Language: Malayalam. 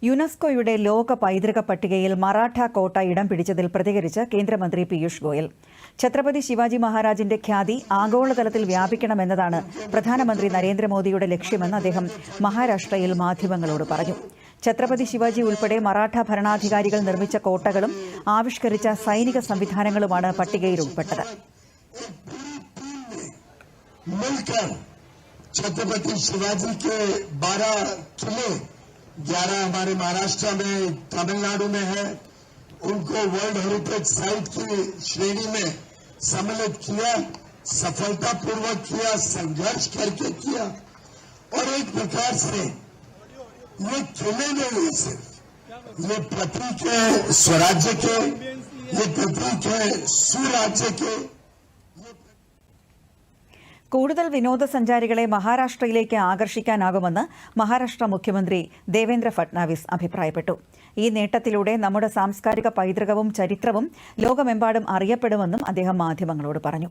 യുനെസ്കോയുടെ ലോക പൈതൃക പട്ടികയിൽ മറാഠ കോട്ട ഇടം പിടിച്ചതിൽ പ്രതികരിച്ച് കേന്ദ്രമന്ത്രി പീയൂഷ് ഗോയൽ. ഛത്രപതി ശിവാജി മഹാരാജിന്റെ ഖ്യാതി ആഗോളതലത്തിൽ വ്യാപിക്കണമെന്നതാണ് പ്രധാനമന്ത്രി നരേന്ദ്രമോദിയുടെ ലക്ഷ്യമെന്ന് അദ്ദേഹം മഹാരാഷ്ട്രയിൽ മാധ്യമങ്ങളോട് പറഞ്ഞു. ഛത്രപതി ശിവാജി ഉൾപ്പെടെ മറാഠ ഭരണാധികാരികൾ നിർമ്മിച്ച കോട്ടകളും ആവിഷ്കരിച്ച സൈനിക സംവിധാനങ്ങളുമാണ് പട്ടികയിൽ ഉൾപ്പെട്ടത്. छत्रपति शिवाजी के 12 किले 11 हमारे महाराष्ट्र में, तमिलनाडु में है, उनको वर्ल्ड हेरिटेज साइट की श्रेणी में सम्मिलित किया, सफलतापूर्वक किया, संघर्ष करके किया। और एक प्रकार से ये किले नहीं है, सिर्फ ये प्रतीक है स्वराज्य के, ये प्रतीक है सुराज्य के. കൂടുതൽ വിനോദസഞ്ചാരികളെ മഹാരാഷ്ട്രയിലേക്ക് ആകർഷിക്കാനാകുമെന്ന് മഹാരാഷ്ട്ര മുഖ്യമന്ത്രി ദേവേന്ദ്ര ഫട്നാവിസ് അഭിപ്രായപ്പെട്ടു. ഈ നേട്ടത്തിലൂടെ നമ്മുടെ സാംസ്കാരിക പൈതൃകവും ചരിത്രവും ലോകമെമ്പാടും അറിയപ്പെടുമെന്നും അദ്ദേഹം മാധ്യമങ്ങളോട് പറഞ്ഞു.